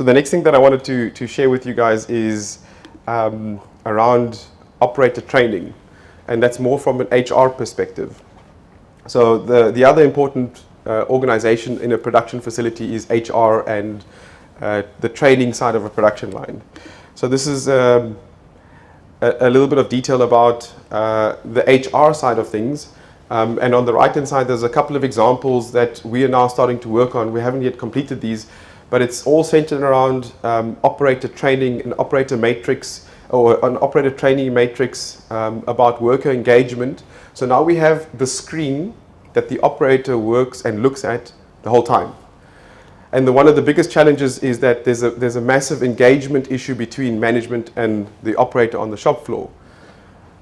So the next thing that I wanted to share with you guys is around operator training, and that's more from an HR perspective. So the other important organization in a production facility is HR and the training side of a production line. So this is a little bit of detail about the HR side of things. And on the right hand side, there's a couple of examples that we are now starting to work on. We haven't yet completed these, but it's all centered around operator training and operator matrix, or an operator training matrix about worker engagement. So now we have the screen that the operator works and looks at the whole time. And one of the biggest challenges is that there's a massive engagement issue between management and the operator on the shop floor.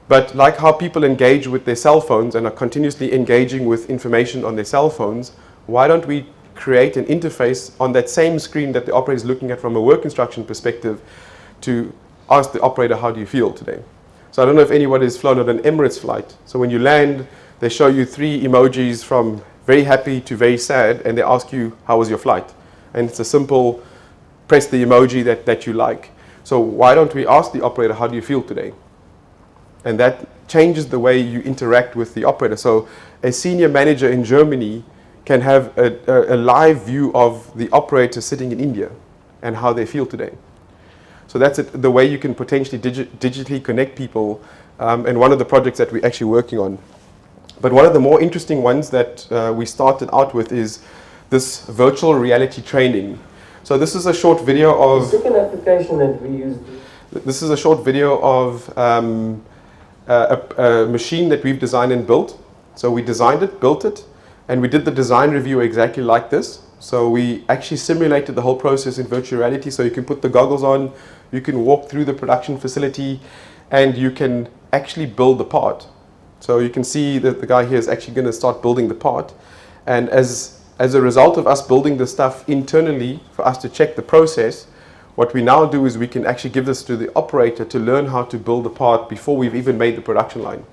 But like how people engage with their cell phones and are continuously engaging with information on their cell phones, why don't we create an interface on that same screen that the operator is looking at from a work instruction perspective to ask the operator, how do you feel today? So I don't know if anyone has flown on an Emirates flight. So when you land, they show you 3 emojis from very happy to very sad, and they ask you, how was your flight? And it's a simple, press the emoji that you like. So why don't we ask the operator, how do you feel today? And that changes the way you interact with the operator. So a senior manager in Germany can have a live view of the operator sitting in India and how they feel today. So that's the way you can potentially digitally connect people, and one of the projects that we're actually working on. But one of the more interesting ones that we started out with is this virtual reality training. So this is a short video of... The second application that we used. This is a short video of a machine that we've designed and built. So we designed it, built it, and we did the design review exactly like this. So we actually simulated the whole process in virtual reality. So you can put the goggles on, you can walk through the production facility, and you can actually build the part. So you can see that the guy here is actually going to start building the part. And as a result of us building the stuff internally for us to check the process, what we now do is we can actually give this to the operator to learn how to build the part before we've even made the production line.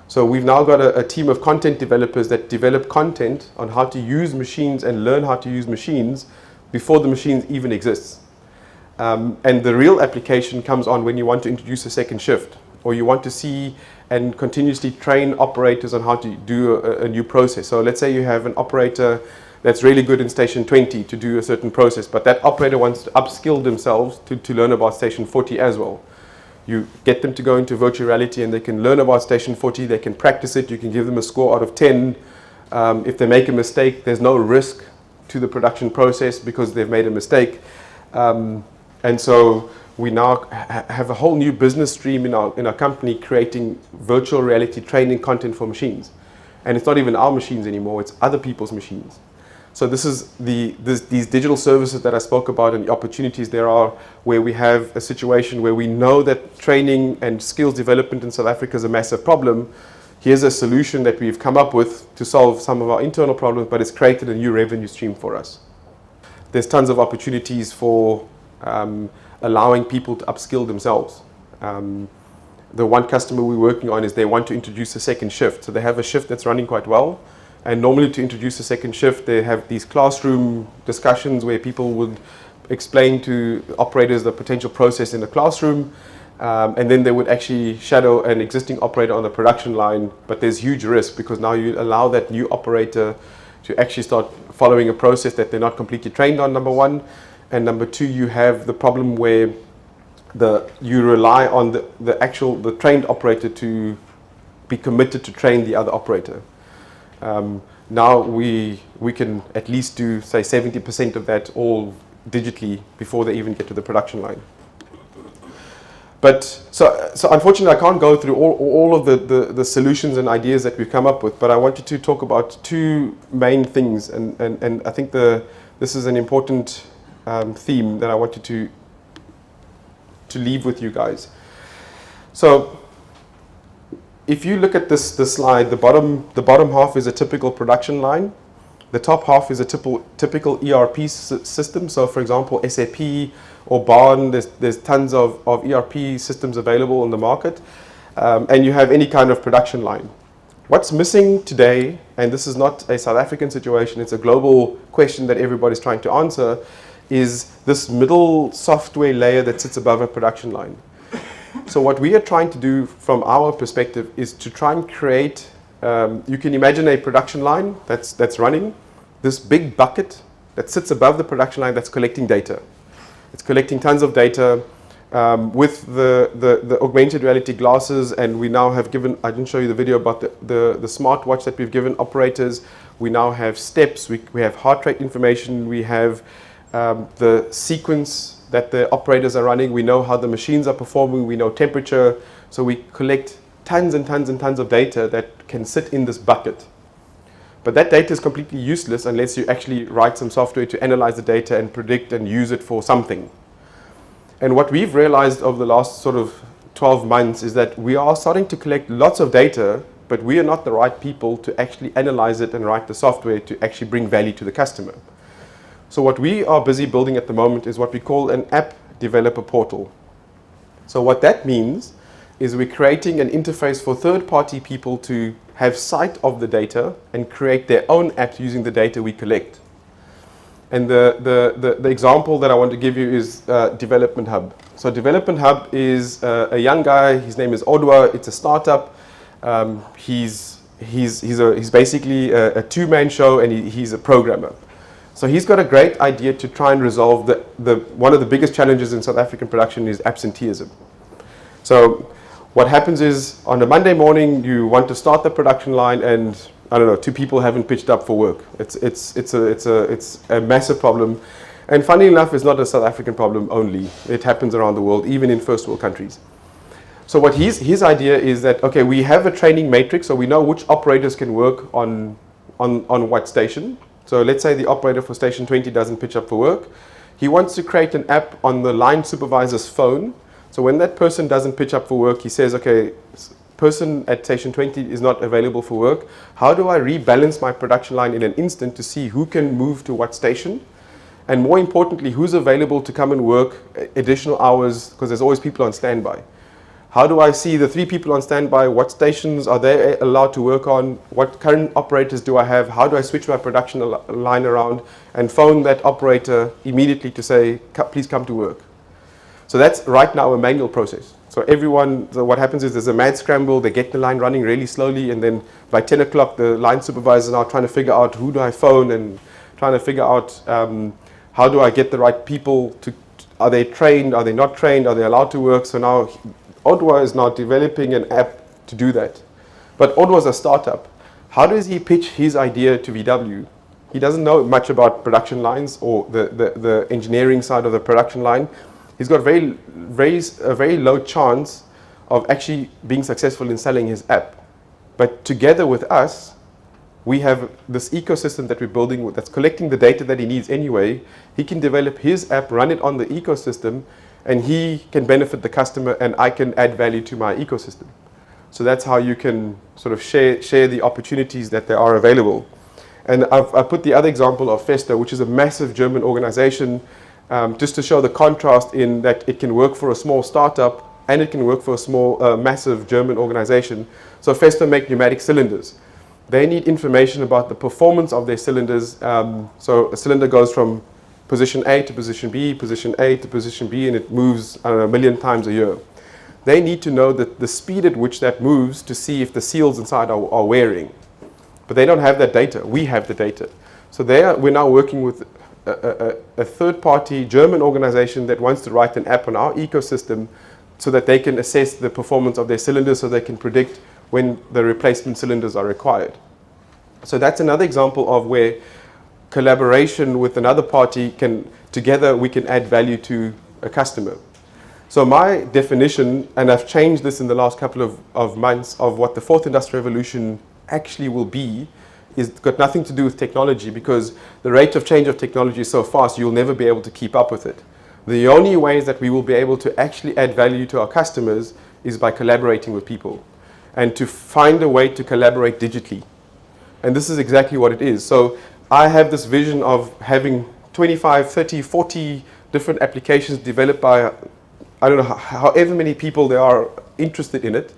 So we've now got a team of content developers that develop content on how to use machines and learn how to use machines before the machines even exist. And the real application comes on when you want to introduce a second shift, or you want to see and continuously train operators on how to do a new process. So let's say you have an operator that's really good in station 20 to do a certain process, but that operator wants to upskill themselves to learn about station 40 as well. You get them to go into virtual reality and they can learn about station 40, they can practice it, you can give them a score out of 10. If they make a mistake, there's no risk to the production process because they've made a mistake. And so we now have a whole new business stream in our company creating virtual reality training content for machines. And it's not even our machines anymore, it's other people's machines. So this is these digital services that I spoke about and the opportunities there are, where we have a situation where we know that training and skills development in South Africa is a massive problem. Here's a solution that we've come up with to solve some of our internal problems, but it's created a new revenue stream for us. There's tons of opportunities for allowing people to upskill themselves. The one customer we're working on is they want to introduce a second shift. So they have a shift that's running quite well. And normally to introduce a second shift, they have these classroom discussions where people would explain to operators the potential process in the classroom. And then they would actually shadow an existing operator on the production line. But there's huge risk because now you allow that new operator to actually start following a process that they're not completely trained on, number one. And number two, you have the problem where you rely on the trained operator to be committed to train the other operator. Now we can at least do, say, 70% of that all digitally before they even get to the production line. But so unfortunately I can't go through all of the solutions and ideas that we've come up with, but I wanted to talk about 2 main things, and I think this is an important theme that I wanted to leave with you guys. So if you look at this slide, the bottom half is a typical production line. The top half is a typical ERP system. So for example, SAP or BARN, there's tons of ERP systems available in the market. And you have any kind of production line. What's missing today, and this is not a South African situation, it's a global question that everybody's trying to answer, is this middle software layer that sits above a production line. So what we are trying to do from our perspective is to try and create, you can imagine a production line that's running, this big bucket that sits above the production line that's collecting data. It's collecting tons of data with the augmented reality glasses, and we now have given, I didn't show you the video about the smartwatch that we've given operators. We now have steps, we have heart rate information, we have the sequence that the operators are running, we know how the machines are performing, we know temperature, so we collect tons and tons and tons of data that can sit in this bucket. But that data is completely useless unless you actually write some software to analyze the data and predict and use it for something. And what we've realized over the last sort of 12 months is that we are starting to collect lots of data, but we are not the right people to actually analyze it and write the software to actually bring value to the customer. So what we are busy building at the moment is what we call an app developer portal. So what that means is we're creating an interface for third-party people to have sight of the data and create their own apps using the data we collect. And the example that I want to give you is Development Hub. So Development Hub is a young guy, his name is Odwa, it's a startup. He's basically a two-man show, and he's a programmer. So he's got a great idea to try and resolve one of the biggest challenges in South African production is absenteeism. So what happens is on a Monday morning you want to start the production line, and I don't know, 2 people haven't pitched up for work. It's a massive problem, and funny enough, it's not a South African problem only. It happens around the world, even in first world countries. So what his idea is that, okay, we have a training matrix, so we know which operators can work on what station. So let's say the operator for station 20 doesn't pitch up for work. He wants to create an app on the line supervisor's phone. So when that person doesn't pitch up for work, he says, okay, person at station 20 is not available for work. How do I rebalance my production line in an instant to see who can move to what station? And more importantly, who's available to come and work additional hours, because there's always people on standby. How do I see the 3 people on standby? What stations are they allowed to work on? What current operators do I have? How do I switch my production line around and phone that operator immediately to say, please come to work? So that's right now a manual process. So what happens is there's a mad scramble, they get the line running really slowly, and then by 10 o'clock the line supervisors are now trying to figure out who do I phone and trying to figure out how do I get the right people are they trained, are they not trained, are they allowed to work? So now Odwa is now developing an app to do that. But Odwa is a startup. How does he pitch his idea to VW? He doesn't know much about production lines or the engineering side of the production line. He's got a very low chance of actually being successful in selling his app. But together with us, we have this ecosystem that we're building that's collecting the data that he needs anyway. He can develop his app, run it on the ecosystem, and he can benefit the customer, and I can add value to my ecosystem. So that's how you can sort of share the opportunities that there are available. And I've put the other example of Festo, which is a massive German organization, just to show the contrast in that it can work for a small startup and it can work for a small, massive German organization. So Festo make pneumatic cylinders. They need information about the performance of their cylinders. So a cylinder goes from position A to position B, position A to position B, and it moves, I don't know, 1 million times a year. They need to know the speed at which that moves to see if the seals inside are wearing. But they don't have that data. We have the data. So we're now working with a third-party German organization that wants to write an app on our ecosystem so that they can assess the performance of their cylinders, so they can predict when the replacement cylinders are required. So that's another example of where collaboration with another party together we can add value to a customer. So my definition, and I've changed this in the last couple of months, of what the 4th Industrial Revolution actually will be, is got nothing to do with technology, because the rate of change of technology is so fast you'll never be able to keep up with it. The only ways that we will be able to actually add value to our customers is by collaborating with people and to find a way to collaborate digitally. And this is exactly what it is. So I have this vision of having 25, 30, 40 different applications developed by, I don't know, however many people there are interested in it.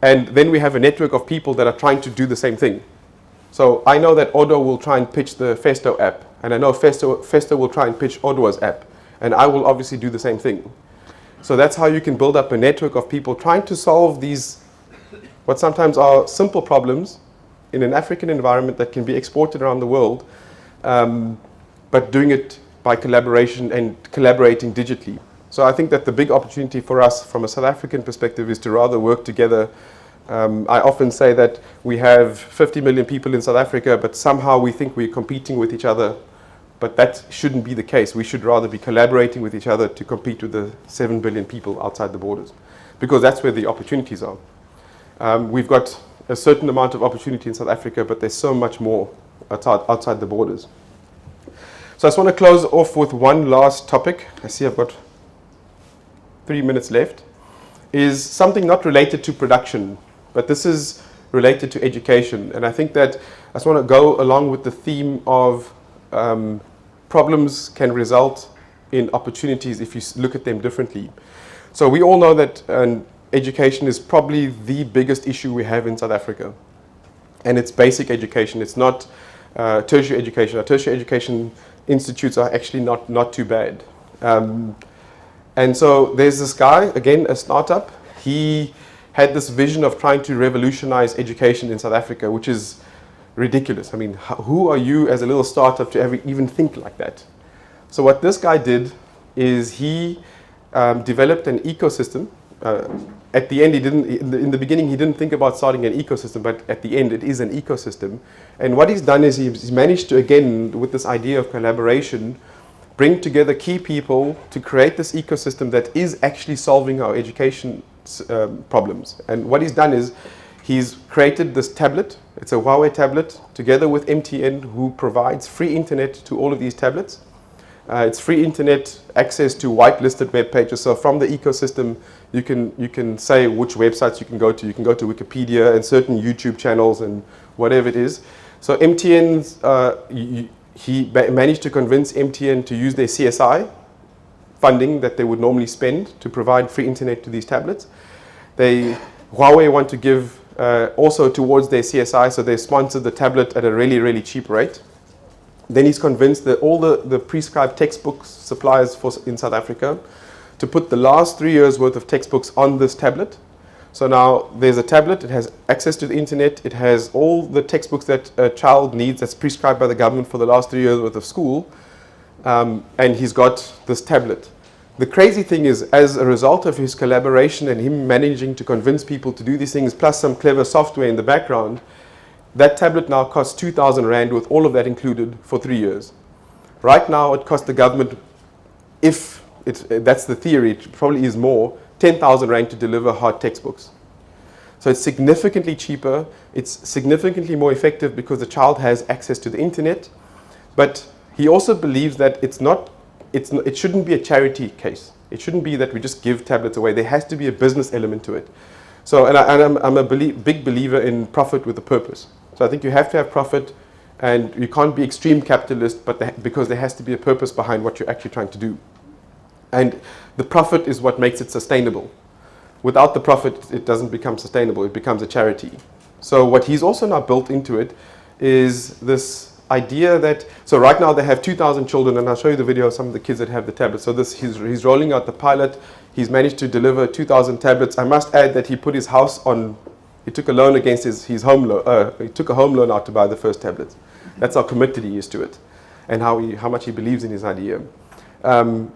And then we have a network of people that are trying to do the same thing. So I know that Odo will try and pitch the Festo app, And I know Festo will try and pitch Odwa's app, and I will obviously do the same thing. So that's how you can build up a network of people trying to solve these, what sometimes are simple problems in an African environment that can be exported around the world, but doing it by collaboration and collaborating digitally. So I think that the big opportunity for us from a South African perspective is to rather work together. I often say that we have 50 million people in South Africa, but somehow we think we're competing with each other. But that shouldn't be the case. We should rather be collaborating with each other to compete with the 7 billion people outside the borders, because that's where the opportunities are. We've got a certain amount of opportunity in South Africa, but there's so much more outside the borders. So I just want to close off with one last topic. I see I've got 3 minutes left. Is something not related to production, but this is related to education. And I think that I just want to go along with the theme of problems can result in opportunities if you look at them differently. So we all know that education is probably the biggest issue we have in South Africa. And it's basic education. It's not tertiary education. Our tertiary education institutes are actually not too bad. And so there's this guy, again, a startup. He had this vision of trying to revolutionize education in South Africa, which is ridiculous. I mean, who are you as a little startup to ever even think like that? So what this guy did is he developed an ecosystem. At the end, in the beginning, he didn't think about starting an ecosystem, but at the end, it is an ecosystem. And what he's done is he's managed to, again, with this idea of collaboration, bring together key people to create this ecosystem that is actually solving our education problems. And what he's done is he's created this tablet. It's a Huawei tablet together with MTN, who provides free internet to all of these tablets. It's free internet access to whitelisted web pages. So from the ecosystem, you can say which websites you can go to. You can go to Wikipedia and certain YouTube channels and whatever it is. So MTN's, he managed to convince MTN to use their CSI funding that they would normally spend to provide free internet to these tablets. Huawei want to give also towards their CSI, so they sponsored the tablet at a really, really cheap rate. Then he's convinced that all the prescribed textbook suppliers in South Africa to put the last 3 years worth of textbooks on this tablet. So now there's a tablet, it has access to the internet, it has all the textbooks that a child needs that's prescribed by the government for the last 3 years worth of school, and he's got this tablet. The crazy thing is, as a result of his collaboration and him managing to convince people to do these things, plus some clever software in the background, that tablet now costs 2,000 Rand with all of that included for 3 years. Right now it costs the government, if that's the theory, it probably is more, 10,000 Rand to deliver hard textbooks. So it's significantly cheaper, it's significantly more effective because the child has access to the internet, but he also believes that it shouldn't be a charity case. It shouldn't be that we just give tablets away. There has to be a business element to it. So, and I'm a big believer in profit with a purpose. So I think you have to have profit, and you can't be extreme capitalist, but because there has to be a purpose behind what you're actually trying to do. And the profit is what makes it sustainable. Without the profit, it doesn't become sustainable. It becomes a charity. So what he's also now built into it is this idea that, so right now they have 2,000 children, and I'll show you the video of some of the kids that have the tablets. So he's rolling out the pilot. He's managed to deliver 2,000 tablets. I must add that he put his house on, he took a loan against his home loan, he took a home loan out to buy the first tablets. That's how committed he is to it, and how much he believes in his idea. And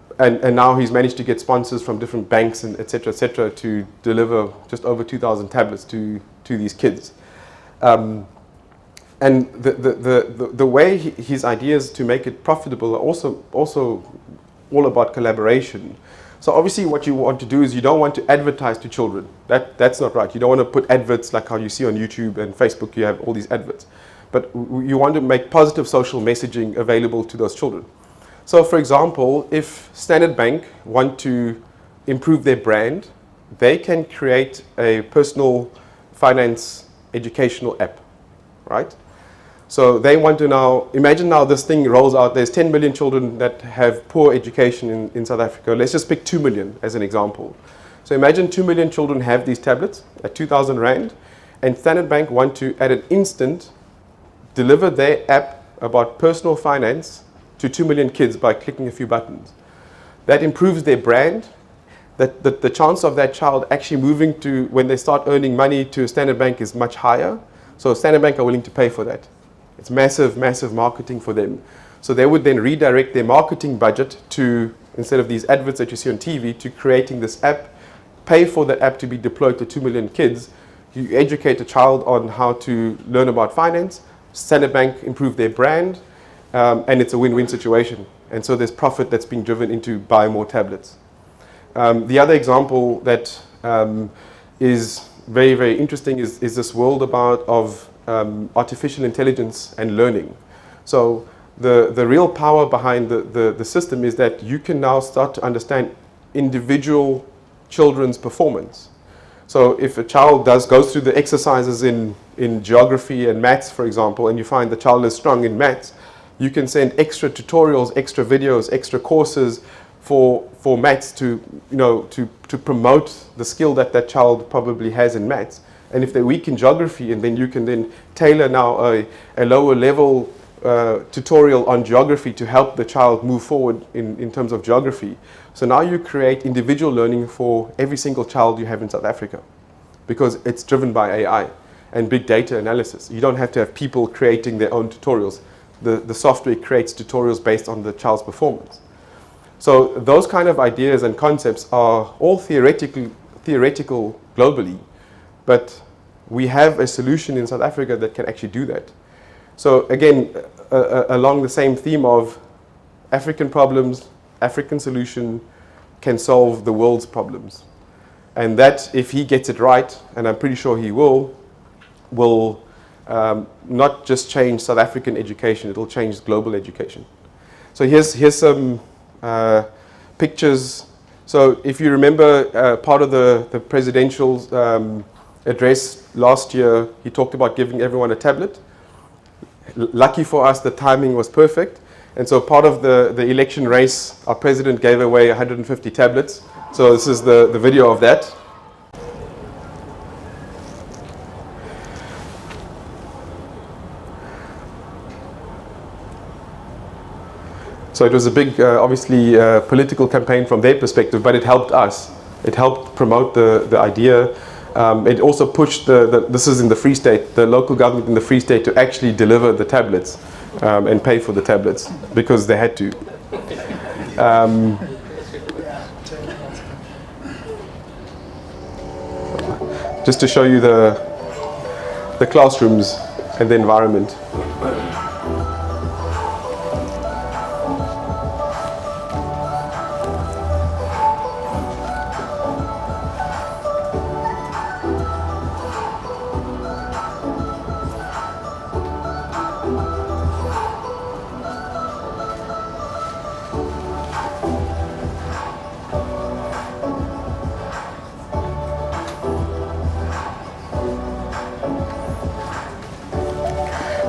now he's managed to get sponsors from different banks and et cetera, to deliver just over 2,000 tablets to these kids. And the way his ideas to make it profitable are also all about collaboration. So obviously what you want to do is you don't want to advertise to children. That's not right. You don't want to put adverts like how you see on YouTube and Facebook, you have all these adverts. But you want to make positive social messaging available to those children. So for example, if Standard Bank want to improve their brand, they can create a personal finance educational app, right? So they want to now, imagine now this thing rolls out, there's 10 million children that have poor education in South Africa. Let's just pick 2 million as an example. So imagine 2 million children have these tablets at 2,000 Rand, and Standard Bank want to, at an instant, deliver their app about personal finance to 2 million kids by clicking a few buttons. That improves their brand. That the chance of that child actually moving to, when they start earning money, to a Standard Bank is much higher. So Standard Bank are willing to pay for that. It's massive, massive marketing for them. So they would then redirect their marketing budget to, instead of these adverts that you see on TV, to creating this app, pay for the app to be deployed to 2 million kids. You educate a child on how to learn about finance. Standard Bank improve their brand, and it's a win-win situation. And so there's profit that's being driven into buy more tablets. The other example that is very, very interesting is this world of artificial intelligence and learning. So the real power behind the system is that you can now start to understand individual children's performance. So if a child goes through the exercises in geography and maths, for example, and you find the child is strong in maths, you can send extra tutorials, extra videos, extra courses for maths to promote the skill that child probably has in maths. And if they're weak in geography, and then you can then tailor now a lower level tutorial on geography to help the child move forward in terms of geography. So now you create individual learning for every single child you have in South Africa, because it's driven by AI and big data analysis. You don't have to have people creating their own tutorials. The software creates tutorials based on the child's performance. So those kind of ideas and concepts are all theoretical globally, but we have a solution in South Africa that can actually do that. So again, along the same theme of African problems, African solution can solve the world's problems. And that, if he gets it right, and I'm pretty sure he will not just change South African education, it'll change global education. So here's some pictures. So if you remember part of the presidential address last year, he talked about giving everyone a tablet. Lucky for us, the timing was perfect. And so part of the election race, our president gave away 150 tablets. So this is the video of that. So it was a big, obviously, political campaign from their perspective, but it helped us. It helped promote the idea. It also pushed this is in the Free State, the local government in the Free State, to actually deliver the tablets and pay for the tablets because they had to. Just to show you the classrooms and the environment.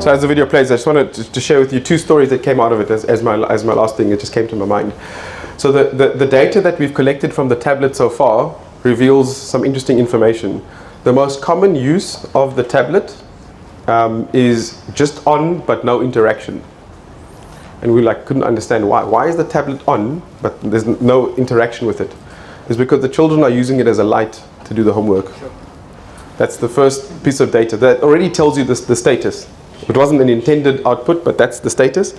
So as the video plays, I just wanted to share with you two stories that came out of it as my last thing. It just came to my mind. So the data that we've collected from the tablet so far reveals some interesting information. The most common use of the tablet is just on but no interaction. And we couldn't understand why. Why is the tablet on but there's no interaction with it? It's because the children are using it as a light to do the homework. That's the first piece of data. That already tells you the status. It wasn't an intended output, but that's the status.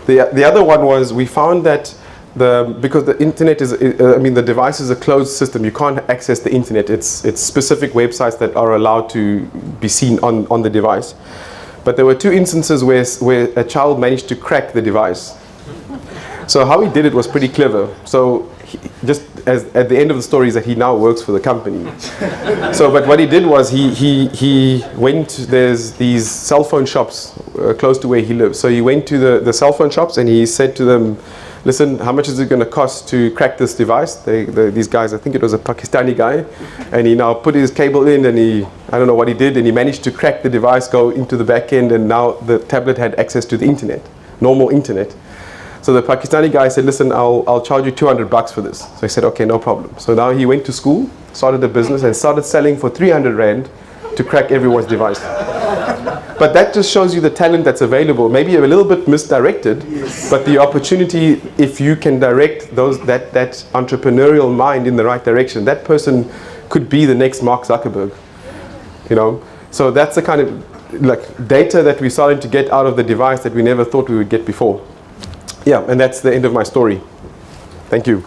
The other one was we found that because the internet is, the device is a closed system. You can't access the internet. It's specific websites that are allowed to be seen on the device. But there were two instances where a child managed to crack the device. So how he did it was pretty clever. So just as at the end of the story is that he now works for the company. But what he did was he went, there's these cell phone shops close to where he lives. So he went to the cell phone shops and he said to them, listen, how much is it going to cost to crack this device? These guys, I think it was a Pakistani guy, and he now put his cable in and I don't know what he did, and he managed to crack the device, go into the back end, and now the tablet had access to the internet, normal internet. So the Pakistani guy said, listen, I'll charge you $200 for this. So he said, okay, no problem. So now he went to school, started a business, and started selling for 300 Rand to crack everyone's device. But that just shows you the talent that's available. Maybe a little bit misdirected, but the opportunity, if you can direct that entrepreneurial mind in the right direction, that person could be the next Mark Zuckerberg. You know, so that's the kind of like data that we're starting to get out of the device that we never thought we would get before. Yeah, and that's the end of my story. Thank you.